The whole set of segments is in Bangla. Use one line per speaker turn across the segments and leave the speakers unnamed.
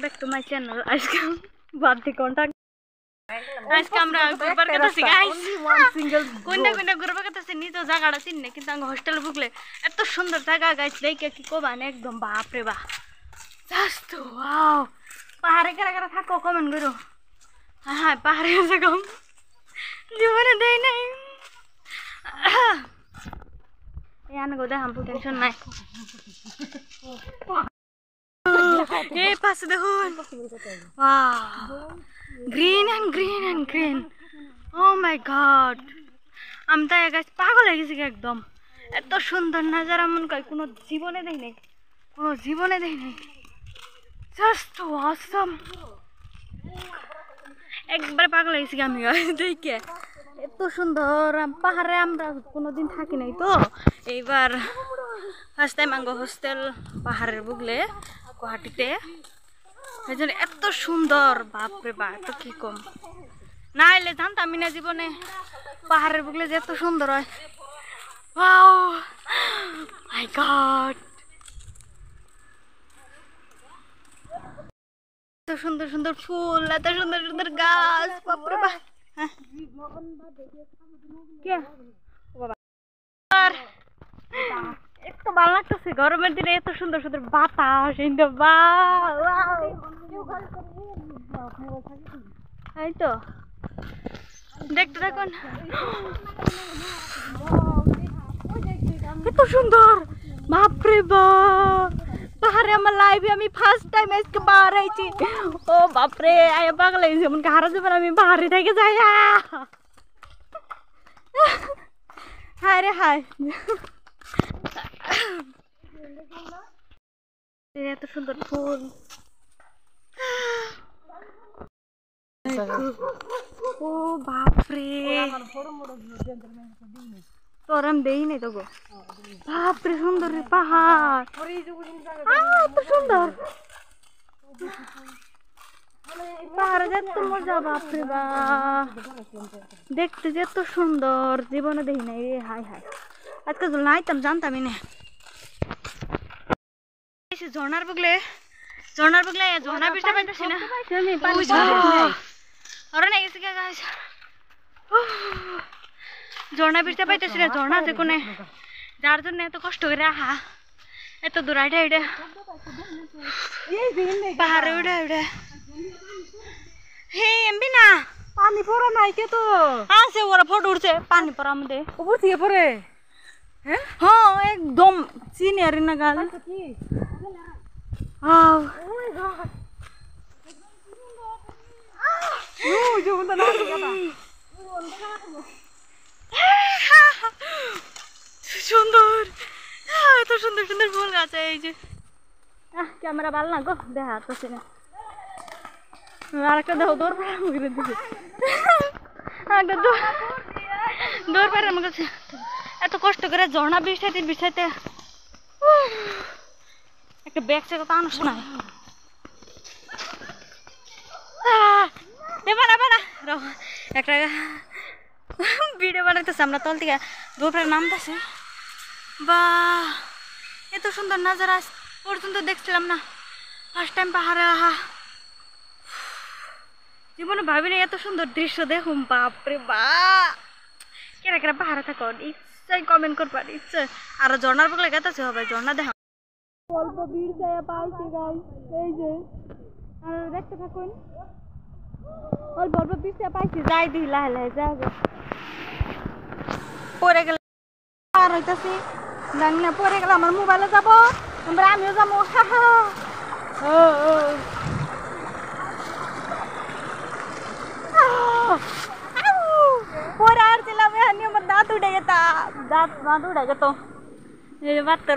back to my channel. আজকে বাড়তি কন্টাক্ট আজকে আমরা ঘুরবার কথা আছি গাইস কোনটা কোনটা ঘুরবার কথা আছে নিজ জায়গাটা চিনি কিন্তু আঙ্গ হোস্টেলে বুকলে এত সুন্দর জায়গা গাইস দেখে কি কবান একদম বাপ রে বাপ জাস্ট ওয়াও পাহাড়ে কারা কারা থাকো কমেন্ট করো হ্যাঁ পাহাড়ে আছে কম জীবনে দেই নাই এই আনে গো দেখাম টেনশন নাই এই পাশে দেখুন green and green and green oh my god আমি তাই গাছ পাগল হয়ে গেছি একদম এত সুন্দর নাজারা মন কয় কোনো জীবনে দেই নাই কোনো জীবনে দেই নাই জাস্ট অসম একবার পাগল হয়ে গেছি আমি দেখে এত সুন্দর পাহাড়ে আমরা কোনোদিন থাকি নাই তো এইবার ফার্স্ট টাইম আঙ্গ হোস্টেল পাহাড়ের বুকলে গুয়াহাটিতে এই জন্য এত সুন্দর বাপরে বাপ এত কি কম না এলে জানতাম আমি না জীবনে পাহাড়ের বুকলে যে এত সুন্দর হয় ওয়াও মাই গড এত সুন্দর সুন্দর ফুল এত সুন্দর সুন্দর গাছ বাপরে বাপ কে বাবা এত ভালো লাগতেছে গরমের দিনে এত সুন্দর সুন্দর বাতাস এই তো দেখতে থাকুন এত সুন্দর বাপরে বাপ পাহাড়ে আমার লাইফে আমি ফার্স্ট টাইম আজকে বাহার আইছি ও বাপরে আয়া পাগল হয়েছে এমন হারা যাবার আমি পাহাড়ে থেকে যাই হায় রে হায় এত সুন্দর ফুল ও বাপরে তোর আমি দেই নাই তো গো বাপরে সুন্দর রে পাহাড় এত সুন্দর পাহাড়ে যেত মজা বাপরে বাপ দেখতে যে এত সুন্দর জীবনে দেখি নাই রে হাই হাই আজকে নাইতাম জানতামই না ঝর্ণার বুকলে ঝর্ণা বিষটা পাইতেছি না ঝর্ণা বিষটা পাইতেছি না ঝর্ণা আছে কোনে যার জন্য এত কষ্ট করে আহা এত দূর আইডা আইডা পাহাড়ে উঠে উঠে হে এমবি না
পানি পড়া নাই কে তো
আছে ওরা ফটো উঠছে পানি পড়া আমাদের
উপর থেকে পড়ে
হ্যাঁ একদম সিনিয়র না গাল Wow. Oh my god. সুন্দর এত সুন্দর সুন্দর ফুল গাছ এই যে ক্যামেরা ভালো না গো দেখা তো না আরেকটা দেখো দৌড় পাড়া মুখে দিচ্ছে দৌড় পাড়া আমার কাছে এত কষ্ট করে ঝর্ণা বিষাইতে একটা ব্যাগ চেয়ে তো আনস না একটা ভিডিও বানাইতেছে আমরা তল থেকে দুপুরে নামতেছে বা এত সুন্দর নাজারা পর্যন্ত দেখছিলাম না ফার্স্ট টাইম পাহাড়ে আহা জীবনে ভাবিনি এত সুন্দর দৃশ্য দেখুন বাপরে বা কেরা কেরা পাহাড়ে থাকো ইচ্ছাই কমেন্ট করবার ইচ্ছা আর ঝর্ণার বগলে গেতেছে হবে ঝর্ণা দেখা অল্প ভিড় যায় পাইছি গাই এই যে আর দেখতে থাকুন অল্প অল্প পিছিয়ে পাইছি যাই দিই লাহে লাহে যাবো পরে গেলে আর হইতাছি জানি না পরে গেলে আমার মোবাইলে যাবো আমরা আমিও যাবো পরে আর ছিলাম এখানে আমার দাঁত উঠে গেত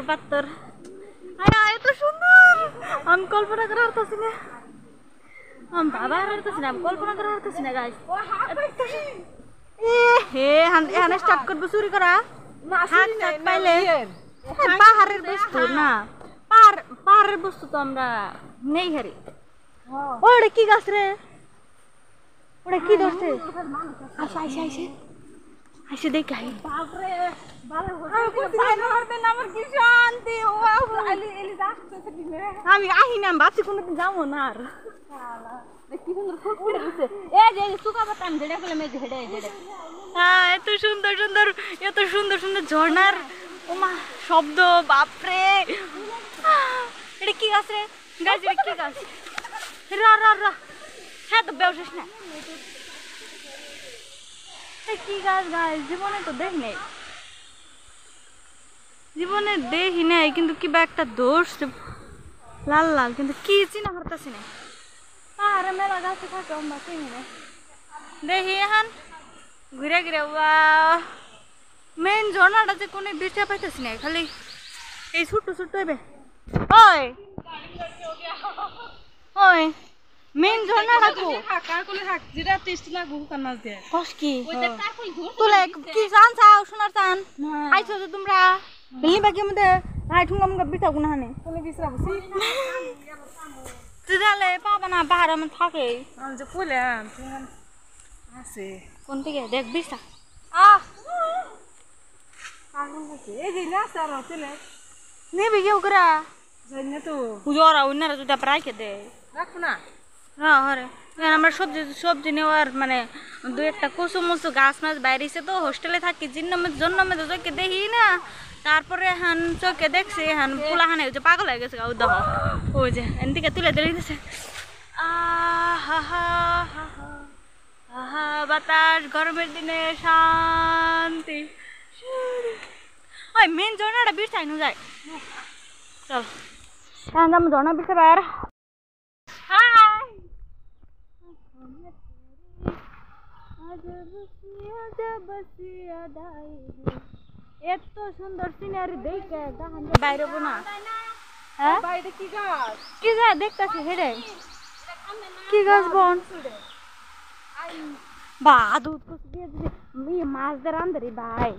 পাত্তর এত সুন্দর আমি কল্পনা করে হারতেছি না আমি বাবা হারতেছি না আমি কল্পনা করে হারতেছি না গাইস এখানে স্টার্ট করবো চুরি করা পাইলে পাহাড়ের বস্তু না পাহাড়ের বস্তু তো আমরা নেই হারি ওটা কি গাছ রে ওটা কি ধরছে আইসে আইসে দেখ
বাপরে ভালো
আমার কি শান্তি আমি আহি না বাসি কোনোদিন যাবো না আর
কি সুন্দর ফুল ফুটে রয়েছে এই যে সুকা পাতা আমি ঝেড়ে ফেলে মেয়ে ঝেড়ে ঝেড়ে
হ্যাঁ এত সুন্দর সুন্দর ঝর্ণার ওমা শব্দ বাপরে এটা কি গাছ রে গাছ এটা কি গাছ রা রা রা হ্যাঁ তো ব্যবসাস না কি গাছ গাছ জীবনে তো দেখি নাই কিন্তু কিবা একটা দোষ লাল লাল কিন্তু কি চিনা হারতাছি না আরে মেলা গাছে থাকে আমরা চিনি না দেখি এখন ঘুরে ঘুরে মেন ঝর্ণাটা যে কোনো বৃষ্টি পাইতেছি না খালি এই ছোট্ট হইবে ওই মেন ঝর্ণাটা কো
কাকুলে থাক যেটা টেস্ট লাগবে হুকার মাছ দিয়ে
কস কি
ওইটা কাকুল ধর
তুলে কি চান চাও সোনার চান আইছো যে তোমরা বেলি বাকি মধ্যে আই ঠুঙ্গা মুঙ্গা বিটা গুনা হানে
কোলে বিছরা বসি
তুই পাবা না পাহাড়ে মধ্যে থাকে
আমি যে ফুলে আছে
কোন থেকে দেখ বিছা
কাকুল আছে এই যে না স্যার চলে
নেবে কেউ করে
জানি না তো
পুজোরা অন্যরা যদি প্রায় দে
রাখো না
হ্যাঁ হরে আমরা সবজি নেওয়ার মানে দু একটা কচু মচু গাছ মাছ বাইরেছে তো হোস্টেলে থাকি জন্য চোখে দেখি না তারপরে হান চোখে দেখছি হান পোলা হানে যে পাগল হয়ে গেছে উদাহ ওই যে এদিকে তুলে দিলেছে আহা বাতাস গরমের দিনে শান্তি ওই মেন ঝর্ণাটা বিছাই নু যায় চল আমি ঝর্ণা বিছে বাইর হাই এত সুন্দর সিনারি দেখে বাইরে না হ্যাঁ
বাইরে কি গাছ
কি গাছ দেখতেছি হেরে কি গাছ বন বা দুধ দিয়ে মাছ দের আন্দরি ভাই